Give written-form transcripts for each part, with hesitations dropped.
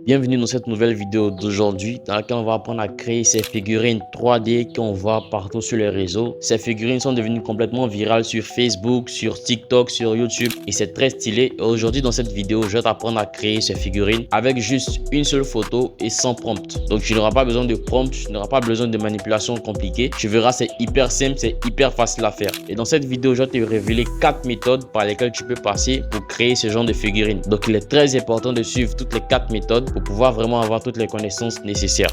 Bienvenue dans cette nouvelle vidéo d'aujourd'hui dans laquelle on va apprendre à créer ces figurines 3D qu'on voit partout sur les réseaux. Ces figurines sont devenues complètement virales sur Facebook, sur TikTok, sur YouTube et c'est très stylé. Et aujourd'hui dans cette vidéo, je vais t'apprendre à créer ces figurines avec juste une seule photo et sans prompt. Donc tu n'auras pas besoin de prompt, tu n'auras pas besoin de manipulation compliquée. Tu verras, c'est hyper simple, c'est hyper facile à faire. Et dans cette vidéo, je vais te révéler 4 méthodes par lesquelles tu peux passer pour créer ce genre de figurines. Donc il est très important de suivre toutes les 4 méthodes pour pouvoir vraiment avoir toutes les connaissances nécessaires.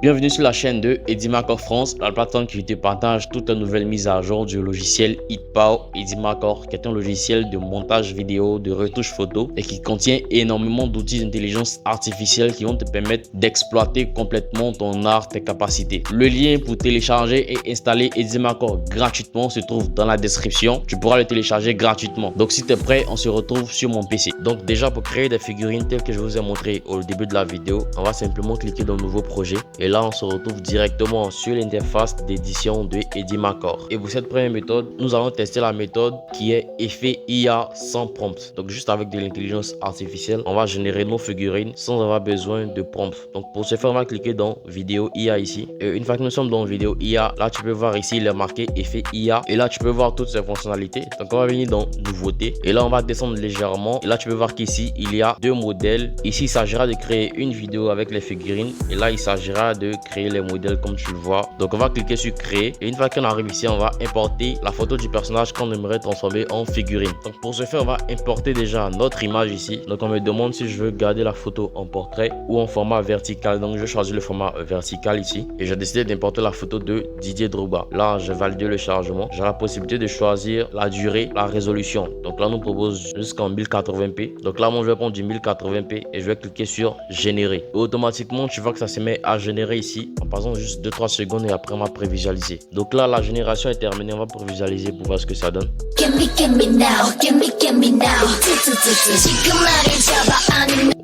Bienvenue sur la chaîne de Edimacore France, la plateforme qui te partage toutes les nouvelles mises à jour du logiciel Hitpower Edimacore, qui est un logiciel de montage vidéo, de retouche photo et qui contient énormément d'outils d'intelligence artificielle qui vont te permettre d'exploiter complètement ton art, tes capacités. Le lien pour télécharger et installer Edimacore gratuitement se trouve dans la description. Tu pourras le télécharger gratuitement. Donc si tu es prêt, on se retrouve sur mon PC. Donc déjà pour créer des figurines telles que je vous ai montré au début de la vidéo, on va simplement cliquer dans Nouveau projet. Et là, on se retrouve directement sur l'interface d'édition de Edimacore. Et pour cette première méthode, nous allons tester la méthode qui est effet IA sans prompt. Donc, juste avec de l'intelligence artificielle, on va générer nos figurines sans avoir besoin de prompt. Donc, pour ce faire, on va cliquer dans Vidéo IA ici. Et une fois que nous sommes dans Vidéo IA, là, tu peux voir ici, il est marqué effet IA. Et là, tu peux voir toutes ces fonctionnalités. Donc, on va venir dans Nouveautés. Et là, on va descendre légèrement. Et là, tu peux voir qu'ici, il y a deux modèles. Ici, il s'agira de créer une vidéo avec les figurines. Et là, il s'agira de créer les modèles comme tu le vois. Donc on va cliquer sur créer et une fois qu'on arrive ici, on va importer la photo du personnage qu'on aimerait transformer en figurine. Donc pour ce faire, on va importer déjà notre image ici. Donc on me demande si je veux garder la photo en portrait ou en format vertical. Donc je choisis le format vertical ici et j'ai décidé d'importer la photo de Didier Drogba. Là, j'ai validé le chargement. J'ai la possibilité de choisir la durée, la résolution. Donc là, on nous propose jusqu'en 1080p. Donc là, moi, je vais prendre du 1080p et je vais cliquer sur générer. Et automatiquement, tu vois que ça se met à générer ici en passant juste 2-3 secondes et après on va prévisualiser. Donc là, la génération est terminée. On va prévisualiser pour voir ce que ça donne.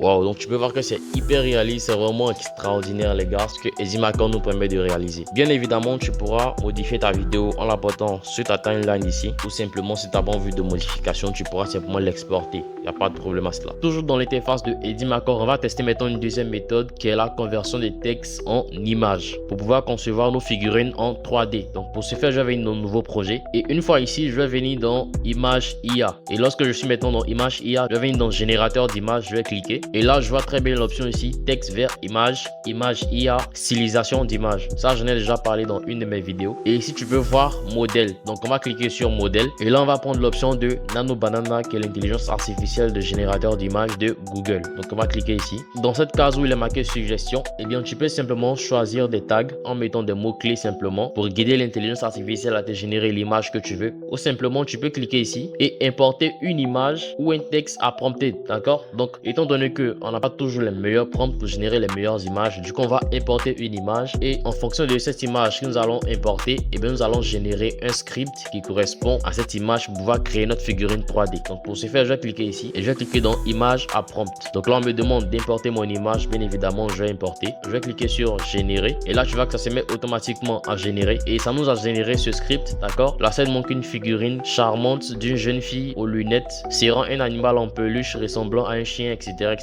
Wow, donc tu peux voir que c'est hyper réaliste, c'est vraiment extraordinaire les gars, ce que Edimacore nous permet de réaliser. Bien évidemment, tu pourras modifier ta vidéo en la portant sur ta timeline ici, ou simplement si tu n'as pas envie de modification, tu pourras simplement l'exporter. Il n'y a pas de problème à cela. Toujours dans l'interface de Edimacore, on va tester maintenant une deuxième méthode qui est la conversion des textes en images pour pouvoir concevoir nos figurines en 3D. Donc pour ce faire, je vais venir dans Nouveau projet et une fois ici, je vais venir dans Image IA. Et lorsque je suis maintenant dans Image IA, je vais venir dans Générateur d'images, je vais cliquer. Et là, je vois très bien l'option ici, texte vers image, image IA, stylisation d'image. Ça, j'en ai déjà parlé dans une de mes vidéos. Et ici, tu peux voir modèle. Donc, on va cliquer sur modèle. Et là, on va prendre l'option de Nano Banana, qui est l'intelligence artificielle de générateur d'images de Google. Donc, on va cliquer ici. Dans cette case où il est marqué suggestion, eh bien, tu peux simplement choisir des tags en mettant des mots-clés simplement pour guider l'intelligence artificielle à te générer l'image que tu veux. Ou simplement, tu peux cliquer ici et importer une image ou un texte à prompter. D'accord? Donc, étant donné que on n'a pas toujours les meilleurs prompts pour générer les meilleures images, du coup on va importer une image et en fonction de cette image que nous allons importer, et bien nous allons générer un script qui correspond à cette image pour pouvoir créer notre figurine 3D. Donc pour ce faire, je vais cliquer ici et je vais cliquer dans image à prompt. Donc là on me demande d'importer mon image, bien évidemment je vais importer. Je vais cliquer sur générer et là tu vois que ça se met automatiquement à générer et ça nous a généré ce script. D'accord, là ça montre une figurine charmante d'une jeune fille aux lunettes serrant un animal en peluche ressemblant à un chien, etc.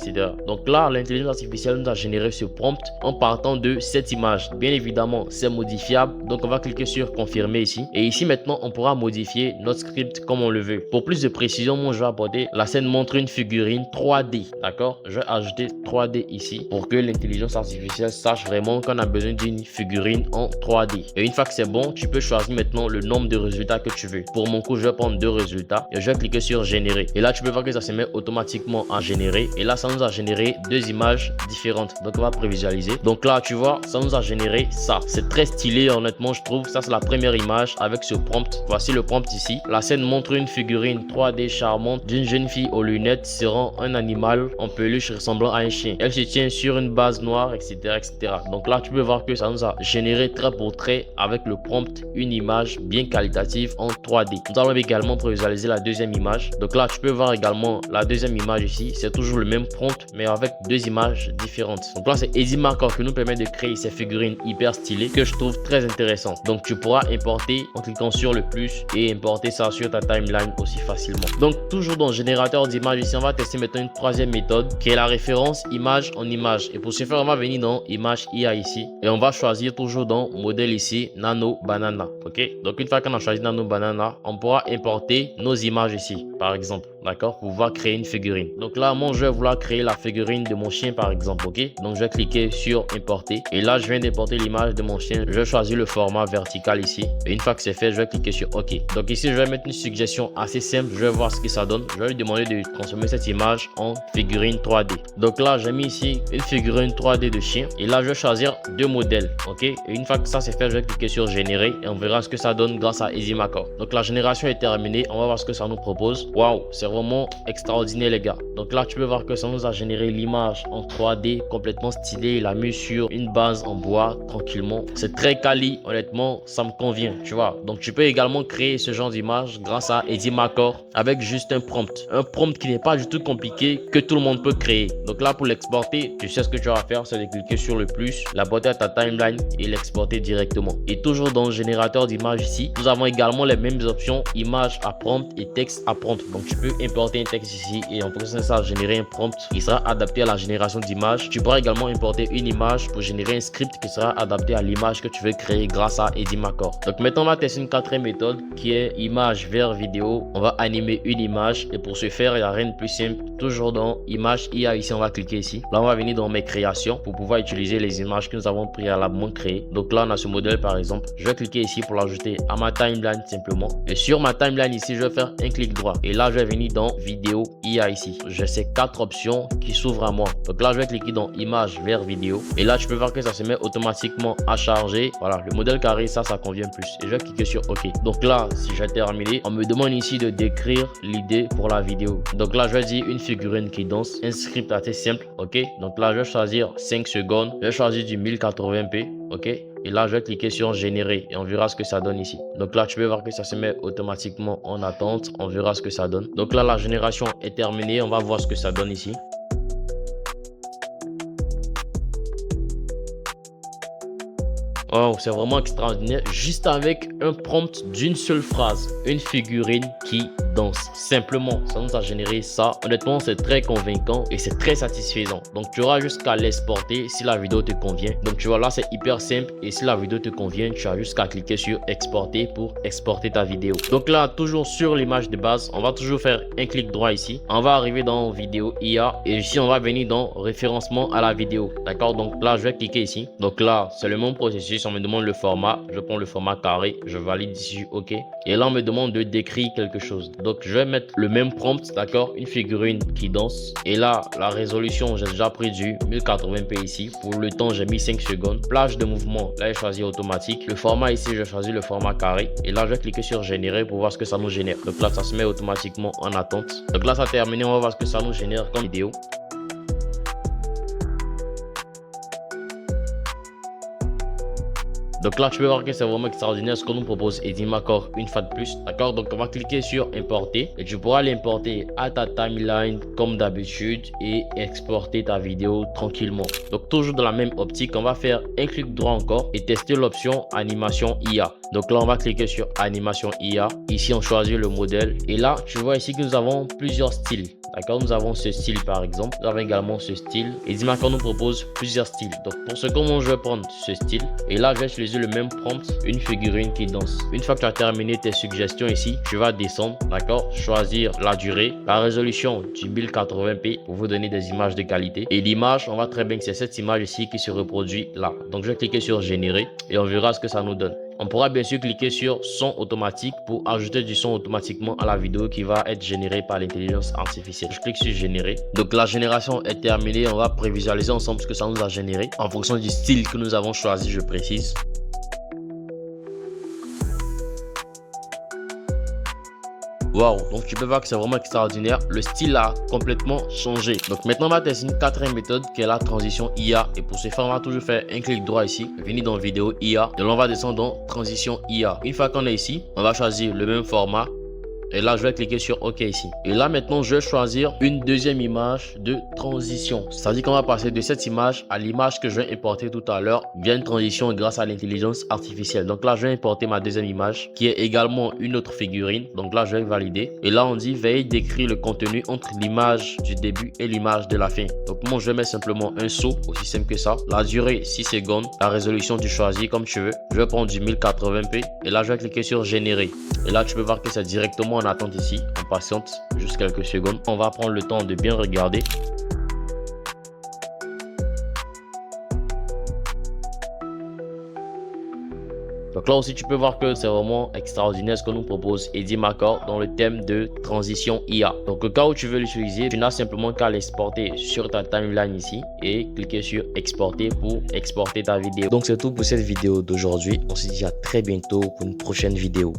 Donc là, l'intelligence artificielle nous a généré ce prompt en partant de cette image. Bien évidemment, c'est modifiable. Donc, on va cliquer sur confirmer ici. Et ici, maintenant, on pourra modifier notre script comme on le veut. Pour plus de précision, moi, je vais apporter la scène montre une figurine 3D. D'accord? Je vais ajouter 3D ici pour que l'intelligence artificielle sache vraiment qu'on a besoin d'une figurine en 3D. Et une fois que c'est bon, tu peux choisir maintenant le nombre de résultats que tu veux. Pour mon coup, je vais prendre 2 résultats et je vais cliquer sur générer. Et là, tu peux voir que ça se met automatiquement à générer. Et là, ça nous a généré 2 images différentes. Donc on va prévisualiser. Donc là tu vois, ça nous a généré ça. C'est très stylé honnêtement, je trouve. Ça c'est la première image avec ce prompt. Voici le prompt ici. La scène montre une figurine 3D charmante d'une jeune fille aux lunettes serrant un animal en peluche ressemblant à un chien. Elle se tient sur une base noire, etc., etc. donc là tu peux voir que ça nous a généré trait pour trait avec le prompt une image bien qualitative en 3D. Nous allons également visualiser la deuxième image. Donc là tu peux voir également la deuxième image ici, c'est toujours le même prompt mais avec deux images différentes. Donc là c'est EasyMarker qui nous permet de créer ces figurines hyper stylées que je trouve très intéressant. Donc tu pourras importer en cliquant sur le plus et importer ça sur ta timeline aussi facilement. Donc toujours dans le générateur d'images ici, on va tester maintenant une troisième méthode qui est la référence image en image. Et pour ce faire, on va venir dans image IA ici et on va choisir toujours dans modèle ici Nano Banana. Ok, donc une fois qu'on a choisi Nano Banana, on pourra importer nos images ici par exemple, d'accord, pour pouvoir créer une figurine. Donc là moi je vais vouloir créer la figurine de mon chien par exemple. Ok, donc je vais cliquer sur importer et là je viens d'importer l'image de mon chien. Je vais choisir le format vertical ici et une fois que c'est fait, je vais cliquer sur OK. Donc ici je vais mettre une suggestion assez simple, je vais voir ce que ça donne. Je vais lui demander de transformer cette image en figurine 3D. Donc là j'ai mis ici une figurine 3D de chien et là je vais choisir deux modèles. Ok, et une fois que ça c'est fait, je vais cliquer sur générer et on verra ce que ça donne grâce à EasyMarker. Donc la génération est terminée, on va voir ce que ça nous propose. Waouh, c'est vraiment extraordinaire les gars. Donc là tu peux voir que ça nous a généré l'image en 3D complètement stylée. Il a mis sur une base en bois tranquillement. C'est très quali, honnêtement ça me convient, tu vois. Donc tu peux également créer ce genre d'image grâce à EasyMarker avec juste un prompt qui n'est pas du tout compliqué, que tout le monde peut créer. Donc là pour l'exporter, tu sais ce que tu vas faire, c'est de cliquer sur le plus, l'apporter à ta timeline et l'exporter directement. Et toujours dans le générateur d'images ici, nous avons également les mêmes options image à prompt et texte à prompt. Donc tu peux importer un texte ici et en fonction de ça générer un prompt qui sera adapté à la génération d'images. Tu pourras également importer une image pour générer un script qui sera adapté à l'image que tu veux créer grâce à EasyMarker. Donc maintenant on va tester une quatrième méthode qui est image vers vidéo. On va animer une image et pour ce faire il n'y a rien de plus simple. Toujours dans image IA ici, on va cliquer ici. Là on va venir dans mes créations pour pouvoir utiliser les images que nous avons préalablement créées. Donc là on a ce modèle par exemple, je vais cliquer ici pour l'ajouter à ma timeline simplement et sur ma timeline ici je vais faire un clic droit et là je vais venir dans vidéo IA ici. J'ai ces quatre options qui s'ouvrent à moi. Donc là je vais cliquer dans image vers vidéo et là tu peux voir que ça se met automatiquement à charger. Voilà, le modèle carré, ça convient plus et je vais cliquer sur OK. Donc là si j'ai terminé, on me demande ici de décrire l'idée pour la vidéo. Donc là je vais dire une figurine qui danse, un script assez simple. OK, donc là je vais choisir 5 secondes, je vais choisir du 1080p. OK, et là je vais cliquer sur générer et on verra ce que ça donne ici. Donc là tu peux voir que ça se met automatiquement en attente, on verra ce que ça donne. Donc là la génération est terminée, on va voir ce que ça donne ici. Oh, c'est vraiment extraordinaire, juste avec un prompt d'une seule phrase, une figurine qui danse. Simplement, ça nous a généré ça. Honnêtement, c'est très convaincant et c'est très satisfaisant. Donc, tu auras jusqu'à l'exporter si la vidéo te convient. Donc, tu vois, là, c'est hyper simple et si la vidéo te convient, tu as juste qu'à cliquer sur exporter pour exporter ta vidéo. Donc là, toujours sur l'image de base, on va toujours faire un clic droit ici. On va arriver dans vidéo IA et ici, on va venir dans référencement à la vidéo. D'accord? Donc là, je vais cliquer ici. Donc là, c'est le même processus. On me demande le format. Je prends le format carré. Je valide ici OK. Et là, on me demande de décrire quelque chose. Donc, je vais mettre le même prompt, d'accord? Une figurine qui danse. Et là, la résolution, j'ai déjà pris du 1080p ici. Pour le temps, j'ai mis 5 secondes. Plage de mouvement, là, j'ai choisi automatique. Le format ici, j'ai choisi le format carré. Et là, je vais cliquer sur générer pour voir ce que ça nous génère. Donc là, ça se met automatiquement en attente. Donc là, ça a terminé. On va voir ce que ça nous génère comme vidéo. Donc là, tu peux voir que c'est vraiment extraordinaire ce qu'on nous propose EasyMarker une fois de plus. D'accord, donc on va cliquer sur importer et tu pourras l'importer à ta timeline comme d'habitude et exporter ta vidéo tranquillement. Donc toujours dans la même optique, on va faire un clic droit encore et tester l'option animation IA. Donc là, on va cliquer sur animation IA. Ici, on choisit le modèle et là, tu vois ici que nous avons plusieurs styles. D'accord, nous avons ce style par exemple, nous avons également ce style. EasyMarker nous propose plusieurs styles. Donc pour ce comment je vais prendre ce style et là je vais utiliser le même prompt, une figurine qui danse. Une fois que tu as terminé tes suggestions ici, tu vas descendre, d'accord, choisir la durée, la résolution du 1080p pour vous donner des images de qualité. Et l'image, on voit très bien que c'est cette image ici qui se reproduit là. Donc je vais cliquer sur générer et on verra ce que ça nous donne. On pourra bien sûr cliquer sur son automatique pour ajouter du son automatiquement à la vidéo qui va être générée par l'intelligence artificielle. Je clique sur générer. Donc la génération est terminée. On va prévisualiser ensemble ce que ça nous a généré en fonction du style que nous avons choisi, je précise. Waouh, donc tu peux voir que c'est vraiment extraordinaire. Le style a complètement changé. Donc maintenant, on va tester une quatrième méthode qui est la transition IA. Et pour ce faire, on va toujours faire un clic droit ici, venir dans vidéo IA. Et là, on va descendre dans transition IA. Une fois qu'on est ici, on va choisir le même format. Et là, je vais cliquer sur OK ici. Et là, maintenant, je vais choisir une deuxième image de transition. C'est-à-dire qu'on va passer de cette image à l'image que je vais importer tout à l'heure via une transition grâce à l'intelligence artificielle. Donc là, je vais importer ma deuxième image qui est également une autre figurine. Donc là, je vais valider. Et là, on dit veuillez décrire le contenu entre l'image du début et l'image de la fin. Donc moi, je vais mettre simplement un saut, aussi simple que ça. La durée, 6 secondes. La résolution, tu choisis comme tu veux. Je vais prendre du 1080p. Et là, je vais cliquer sur générer. Et là, tu peux voir que c'est directement en attente ici. On patiente juste quelques secondes. On va prendre le temps de bien regarder. Donc là aussi, tu peux voir que c'est vraiment extraordinaire ce que nous propose Eddie Maker dans le thème de transition IA. Donc au cas où tu veux l'utiliser, tu n'as simplement qu'à l'exporter sur ta timeline ici et cliquer sur exporter pour exporter ta vidéo. Donc c'est tout pour cette vidéo d'aujourd'hui. On se dit à très bientôt pour une prochaine vidéo.